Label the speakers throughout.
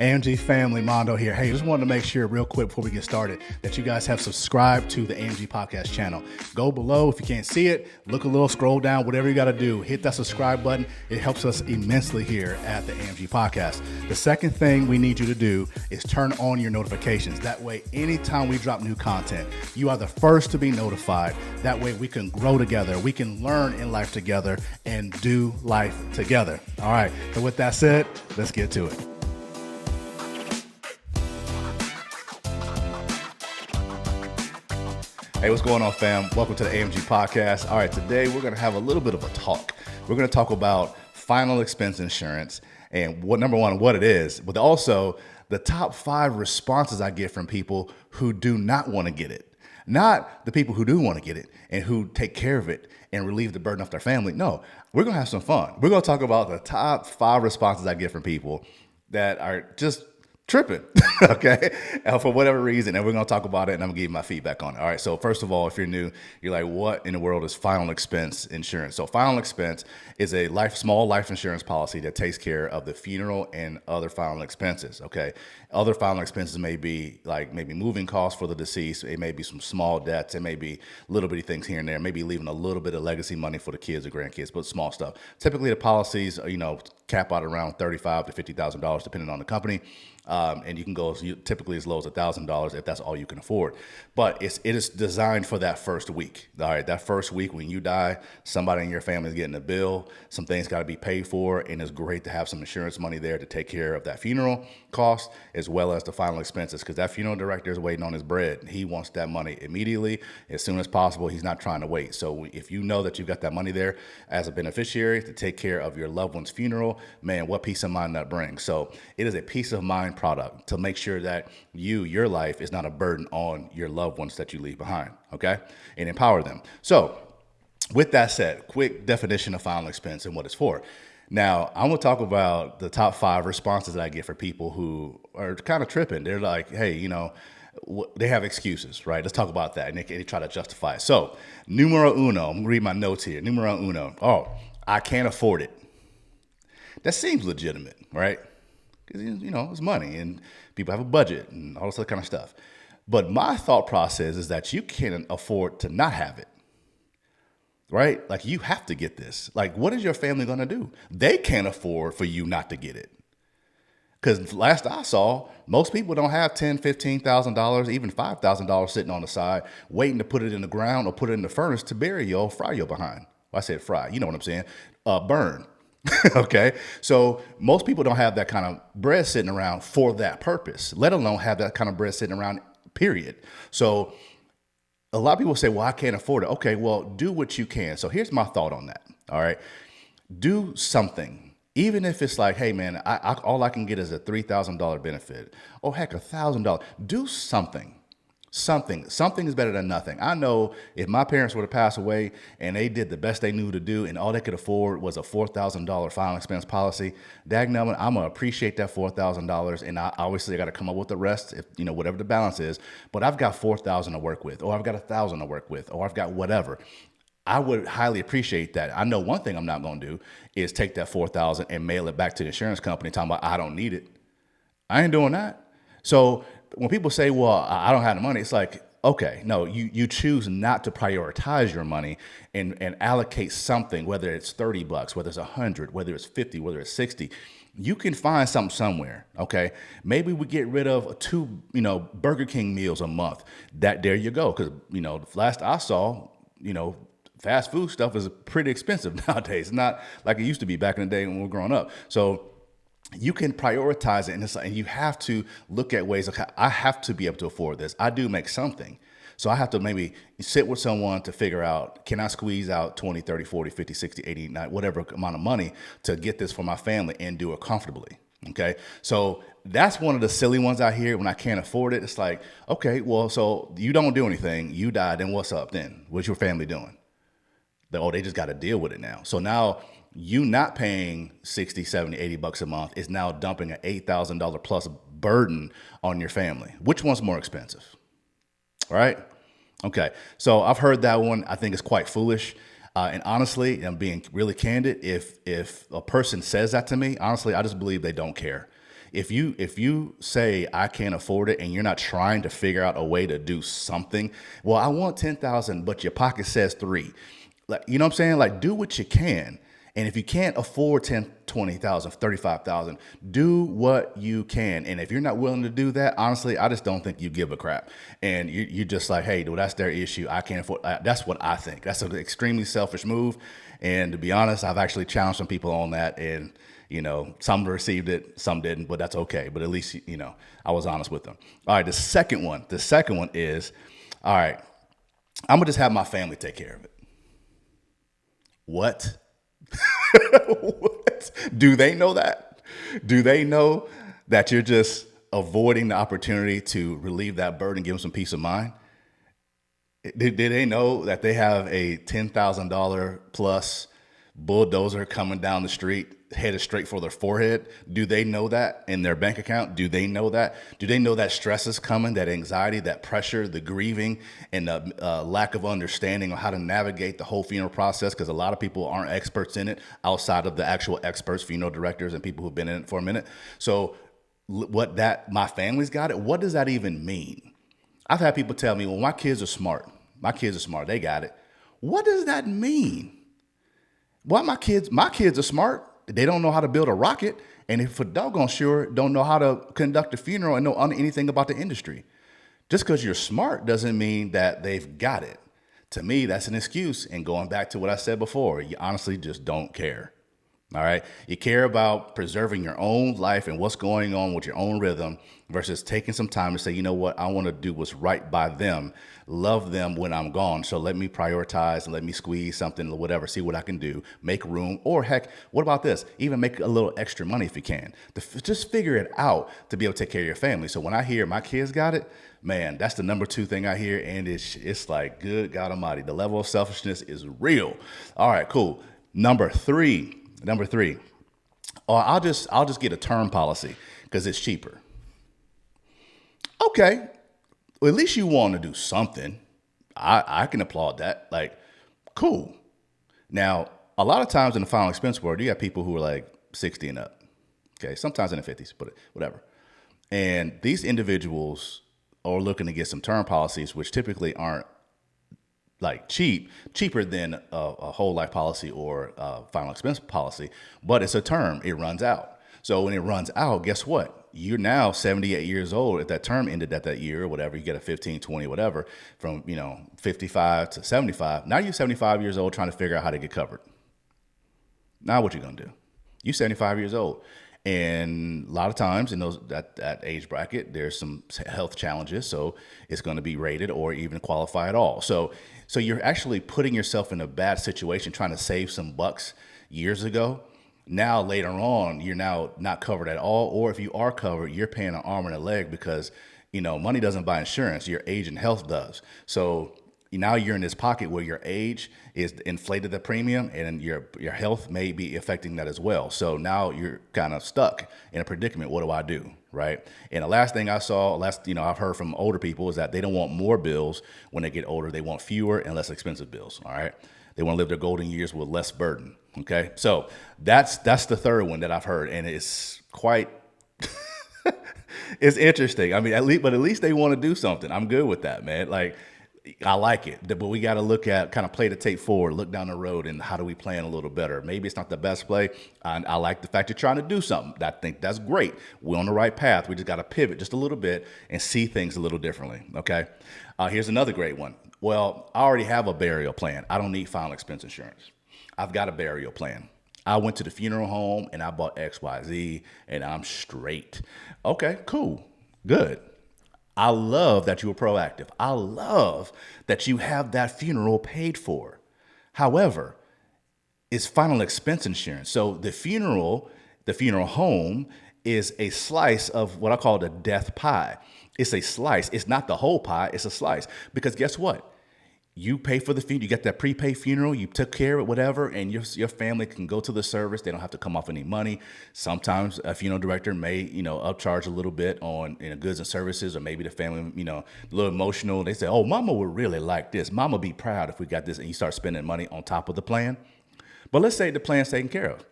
Speaker 1: AMG family, Mondo here. Hey, just wanted to make sure real quick before we get started that you guys have subscribed to the AMG podcast channel. Go below if you can't see it, look a little, scroll down, whatever you got to do. Hit that subscribe button. It helps us immensely here at the AMG podcast. The second thing we need you to do is turn on your notifications. That way, anytime we drop new content, you are the first to be notified. That way we can grow together. We can learn in life together and do life together. All right. So with that said, let's get to it. Hey, what's going on, fam? Welcome to the AMG podcast. All right, today we're going to have a little bit of a talk. We're going to talk about final expense insurance and number one, what it is, but also the top 5 responses I get from people who do not want to get it. Not the people who do want to get it and who take care of it and relieve the burden off their family. No, we're going to have some fun. We're going to talk about the top 5 responses I get from people that are just tripping, okay, for whatever reason, and we're going to talk about it, and I'm going to give you my feedback on it. All right, so first of all, if you're new, you're like, what in the world is final expense insurance? So final expense is a small life insurance policy that takes care of the funeral and other final expenses, okay? Other final expenses may be like maybe moving costs for the deceased. It may be some small debts. It may be little bitty things here and there, maybe leaving a little bit of legacy money for the kids or grandkids, but small stuff. Typically, the policies, cap out around $35,000 to $50,000, depending on the company. And you can go typically as low as $1,000 if that's all you can afford. But it is designed for that first week. All right, that first week when you die, somebody in your family is getting a bill, some things got to be paid for, and it's great to have some insurance money there to take care of that funeral cost as well as the final expenses, because that funeral director is waiting on his bread. He wants that money immediately, as soon as possible. He's not trying to wait. So if you know that you've got that money there as a beneficiary to take care of your loved one's funeral, man, what peace of mind that brings. So it is a peace of mind product to make sure that your life is not a burden on your loved ones that you leave behind, okay? And empower them. So with that said, quick definition of final expense and what it's for. Now, I'm going to talk about the top 5 responses that I get for people who are kind of tripping. They're like, hey, they have excuses, right? Let's talk about that. And they try to justify it. So numero uno, I'm going to read my notes here. Numero uno, I can't afford it. That seems legitimate, right? Because, it's money and people have a budget and all this other kind of stuff. But my thought process is that you can't afford to not have it, right? Like, you have to get this. Like, what is your family going to do? They can't afford for you not to get it. Because last I saw, most people don't have $10,000, $15,000, even $5,000 sitting on the side, waiting to put it in the ground or put it in the furnace to bury you or fry you behind. Well, I said fry, you know what I'm saying? Burn. Okay, so most people don't have that kind of bread sitting around for that purpose, let alone have that kind of bread sitting around, period. So a lot of people say, well, I can't afford it. Okay, well, do what you can. So here's my thought on that. All right, do something. Even if it's like, hey, man, all I can get is a $3,000 benefit. Oh, heck, $1,000. Do something. Something is better than nothing. I know if my parents were to pass away and they did the best they knew to do and all they could afford was a $4,000 final expense policy, dagnabbit, I'm going to appreciate that $4,000. And I obviously got to come up with the rest, if whatever the balance is. But I've got $4,000 to work with, or I've got $1,000 to work with, or I've got whatever. I would highly appreciate that. I know one thing I'm not going to do is take that $4,000 and mail it back to the insurance company talking about I don't need it. I ain't doing that. So when people say, well, I don't have the money, it's like, okay, no, you choose not to prioritize your money and allocate something, whether it's $30, whether it's 100, whether it's 50, whether it's 60. You can find something somewhere, okay? Maybe we get rid of 2, Burger King meals a month. There you go. Because, last I saw, fast food stuff is pretty expensive nowadays. It's not like it used to be back in the day when we were growing up. So you can prioritize it, and you have to look at ways, okay, I have to be able to afford this. I do make something. So I have to maybe sit with someone to figure out, can I squeeze out 20, 30, 40, 50, 60, 80, 90, whatever amount of money to get this for my family and do it comfortably, okay? So that's one of the silly ones I hear when I can't afford it. It's like, okay, well, so you don't do anything, you die, then what's up then? What's your family doing? They just got to deal with it now. So now you not paying 60, 70, 80 bucks a month is now dumping an $8,000 plus burden on your family. Which one's more expensive? All right. Okay. So I've heard that one. I think it's quite foolish. And honestly, I'm being really candid. If a person says that to me, honestly, I just believe they don't care. If you say I can't afford it and you're not trying to figure out a way to do something, well, I want 10,000, but your pocket says 3. Like, you know what I'm saying? Like, do what you can. And if you can't afford 10, 20,000, 35,000, do what you can. And if you're not willing to do that, honestly, I just don't think you give a crap. And you're just like, hey, well, that's their issue. I can't afford. That's what I think. That's an extremely selfish move. And to be honest, I've actually challenged some people on that, and some received it, some didn't, but that's okay. But at least I was honest with them. All right, the second one is, all right, I'm gonna just have my family take care of it. What? What? Do they know that? Do they know that you're just avoiding the opportunity to relieve that burden, give them some peace of mind? Did they know that they have a $10,000 plus bulldozer coming down the street, headed straight for their forehead? Do they know that in their bank account? Do they know that? Do they know that stress is coming, that anxiety, that pressure, the grieving, and the lack of understanding of how to navigate the whole funeral process? Because a lot of people aren't experts in it outside of the actual experts, funeral directors, and people who've been in it for a minute. So my family's got it, what does that even mean? I've had people tell me, well, my kids are smart. They got it. What does that mean? Well, my kids are smart. They don't know how to build a rocket. And if for doggone sure don't know how to conduct a funeral and know anything about the industry. Just because you're smart doesn't mean that they've got it. To me, that's an excuse. And going back to what I said before, you honestly just don't care. All right. You care about preserving your own life and what's going on with your own rhythm versus taking some time to say, you know what, I want to do what's right by them, love them when I'm gone. So let me prioritize and let me squeeze something or whatever, see what I can do, make room, or heck, what about this? Even make a little extra money if you can. Just figure it out to be able to take care of your family. So when I hear my kids got it, man, that's the number 2 thing I hear. And it's like, good God Almighty, the level of selfishness is real. All right, cool. Number three. Or I'll just get a term policy because it's cheaper. Okay, well, at least you want to do something. I can applaud that. Like, cool. Now, a lot of times in the final expense world, you have people who are like 60 and up. Okay, sometimes in the 50s, but whatever. And these individuals are looking to get some term policies, which typically aren't like cheaper than a whole life policy or a final expense policy, but it's a term. It runs out. So when it runs out, guess what? You're now 78 years old. If that term ended at that year or whatever, you get a 15, 20, whatever, from 55 to 75. Now you're 75 years old trying to figure out how to get covered. Now what you gonna do? You're 75 years old. And a lot of times in that age bracket, there's some health challenges. So it's going to be rated or even qualify at all. So you're actually putting yourself in a bad situation trying to save some bucks years ago. Now, later on, you're now not covered at all. Or if you are covered, you're paying an arm and a leg because, money doesn't buy insurance. Your age and health does. So now you're in this pocket where your age is inflated the premium and your health may be affecting that as well. So now you're kind of stuck in a predicament. What do I do? Right. And the last thing I saw, I've heard from older people is that they don't want more bills when they get older. They want fewer and less expensive bills. All right. They want to live their golden years with less burden. Okay. So that's the third one that I've heard. And it's quite, it's interesting. I mean, at least they want to do something. I'm good with that, man. Like, I like it, but we got to look at kind of play the tape forward, look down the road, and how do we plan a little better? Maybe it's not the best play. I like the fact you're trying to do something. I think that's great. We're on the right path. We just got to pivot just a little bit and see things a little differently. Okay. Here's another great one. Well, I already have a burial plan. I don't need final expense insurance. I've got a burial plan. I went to the funeral home and I bought XYZ and I'm straight. Okay, cool. Good. I love that you were proactive. I love that you have that funeral paid for. However, it's final expense insurance. So the funeral home is a slice of what I call the death pie. It's a slice. It's not the whole pie. It's a slice. Because guess what? You pay for the funeral. You get that prepaid funeral. You took care of it, whatever, and your family can go to the service. They don't have to come off any money. Sometimes a funeral director may, upcharge a little bit on goods and services, or maybe the family, a little emotional. They say, "Oh, Mama would really like this. Mama be proud if we got this," and you start spending money on top of the plan. But let's say the plan's taken care of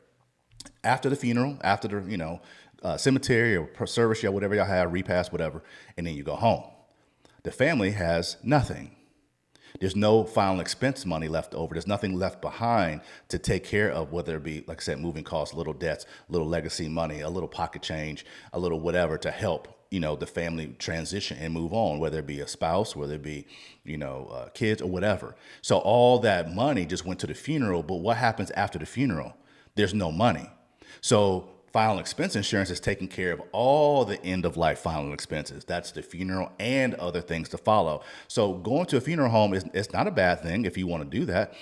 Speaker 1: after the funeral, after the cemetery or service yard, whatever y'all have, repast, whatever, and then you go home. The family has nothing. There's no final expense money left over. There's nothing left behind to take care of, whether it be, like I said, moving costs, little debts, little legacy money, a little pocket change, a little whatever to help, the family transition and move on, whether it be a spouse, whether it be, kids or whatever. So all that money just went to the funeral. But what happens after the funeral? There's no money. So final expense insurance is taking care of all the end of life final expenses. That's the funeral and other things to follow. So going to a funeral home it's not a bad thing if you want to do that.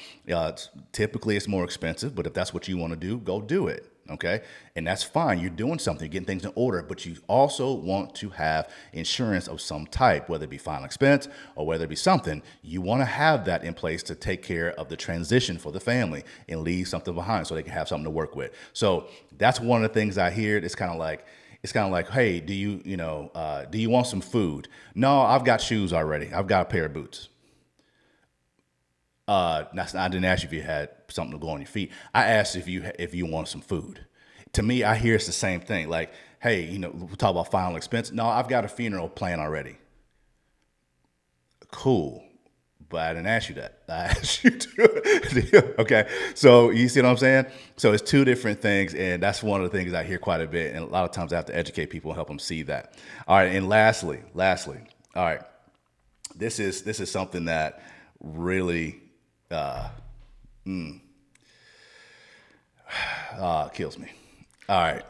Speaker 1: Typically it's more expensive, but if that's what you want to do, go do it. Okay. And that's fine. You're doing something, you're getting things in order, but you also want to have insurance of some type, whether it be final expense or whether it be something. You want to have that in place to take care of the transition for the family and leave something behind so they can have something to work with. So that's one of the things I hear. It's kind of like, hey, do you want some food? No, I've got shoes already. I've got a pair of boots. I didn't ask you if you had something to go on your feet. I asked if you want some food. To me, I hear it's the same thing. Like, hey, we talk about final expense. No, I've got a funeral plan already. Cool. But I didn't ask you that. I asked you to. Okay. So you see what I'm saying? So it's two different things. And that's one of the things I hear quite a bit. And a lot of times I have to educate people and help them see that. All right. And lastly, all right. This is something that really, kills me. All right.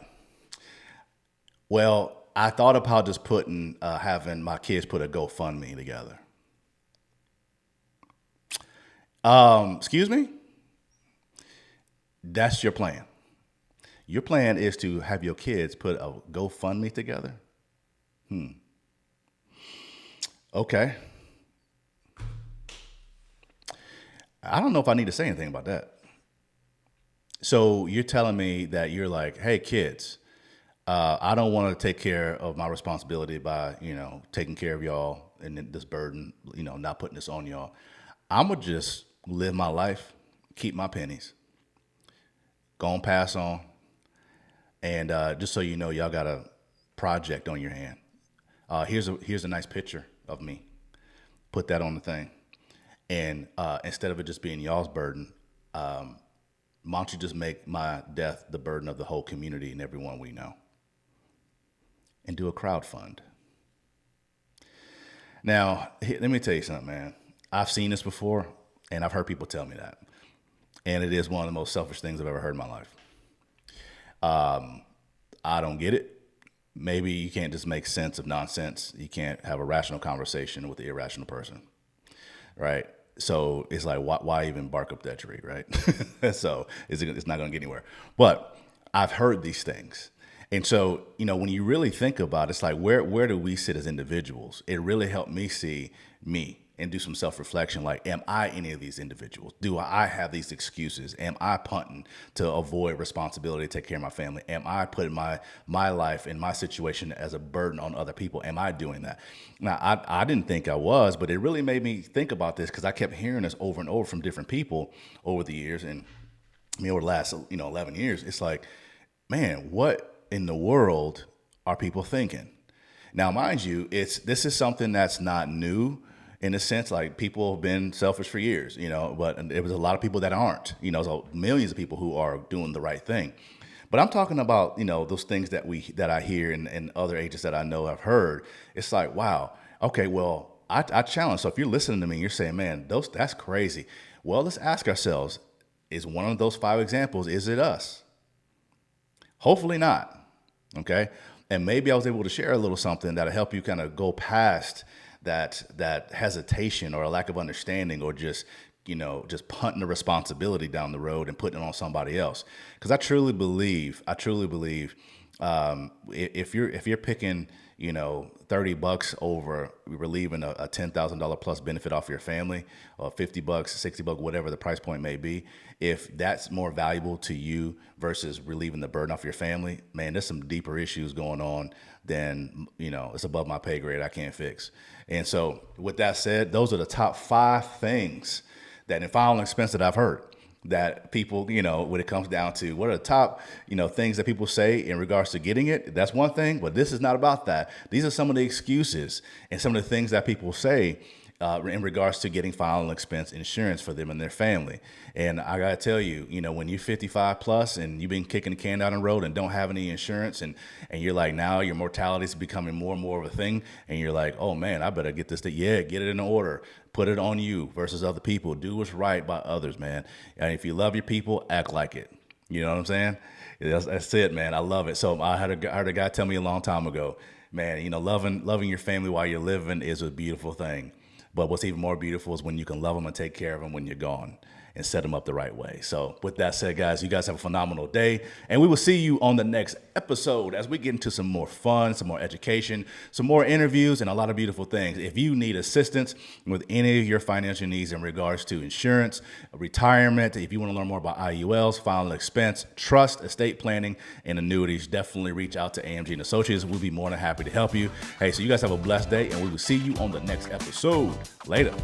Speaker 1: Well, I thought about just having my kids put a GoFundMe together. Excuse me? That's your plan. Your plan is to have your kids put a GoFundMe together? Okay. I don't know if I need to say anything about that. So you're telling me that you're like, hey, kids, I don't want to take care of my responsibility by, taking care of y'all and this burden, not putting this on y'all. I'm going to just live my life, keep my pennies, go and pass on. And just so you know, y'all got a project on your hand. Here's a nice picture of me. Put that on the thing. And instead of it just being y'all's burden, why don't you just make my death the burden of the whole community and everyone we know? And do a crowd fund. Now, let me tell you something, man. I've seen this before, and I've heard people tell me that. And it is one of the most selfish things I've ever heard in my life. I don't get it. Maybe you can't just make sense of nonsense. You can't have a rational conversation with an irrational person, right? So it's like, why even bark up that tree, right? So it's not going to get anywhere. But I've heard these things. And so, when you really think about it, it's like, where do we sit as individuals? It really helped me see me and do some self-reflection. Like, am I any of these individuals? Do I have these excuses? Am I punting to avoid responsibility to take care of my family? Am I putting my life and my situation as a burden on other people? Am I doing that? Now, I didn't think I was, but it really made me think about this because I kept hearing this over and over from different people over the years. And over the last, 11 years, it's like, man, what in the world are people thinking? Now, mind you, this is something that's not new. In a sense, like people have been selfish for years, but there was a lot of people that aren't, so millions of people who are doing the right thing. But I'm talking about, those things that I hear and other agents that I know have heard. It's like, wow, okay, well, I challenge. So if you're listening to me and you're saying, man, that's crazy. Well, let's ask ourselves, is one of those 5 examples, is it us? Hopefully not. Okay. And maybe I was able to share a little something that'll help you kind of go past that hesitation or a lack of understanding or just punting the responsibility down the road and putting it on somebody else. Because I truly believe if you're picking $30 over relieving a $10,000 plus benefit off your family, or $50, $60, whatever the price point may be, if that's more valuable to you versus relieving the burden off your family, man, there's some deeper issues going on than, it's above my pay grade, I can't fix. And so with that said, those are the top 5 things that in final expense that I've heard that people, when it comes down to what are the top, things that people say in regards to getting it, that's one thing, but this is not about that. These are some of the excuses and some of the things that people say in regards to getting final expense insurance for them and their family. And I gotta tell you, when you're 55 plus and you've been kicking the can down the road and don't have any insurance, and you're like, now your mortality is becoming more and more of a thing, and you're like, oh man, I better get this thing. Yeah, get it in order. Put it on you versus other people. Do what's right by others, man. And if you love your people, act like it. You know what I'm saying? That's it, man. I love it. So I heard a guy tell me a long time ago, man, loving your family while you're living is a beautiful thing. But what's even more beautiful is when you can love them and take care of them when you're gone and set them up the right way. So with that said, guys, you guys have a phenomenal day. And we will see you on the next episode as we get into some more fun, some more education, some more interviews, and a lot of beautiful things. If you need assistance with any of your financial needs in regards to insurance, retirement, if you want to learn more about IULs, final expense, trust, estate planning, and annuities, definitely reach out to AMG and Associates. We'll be more than happy to help you. Hey, so you guys have a blessed day, and we will see you on the next episode. Later.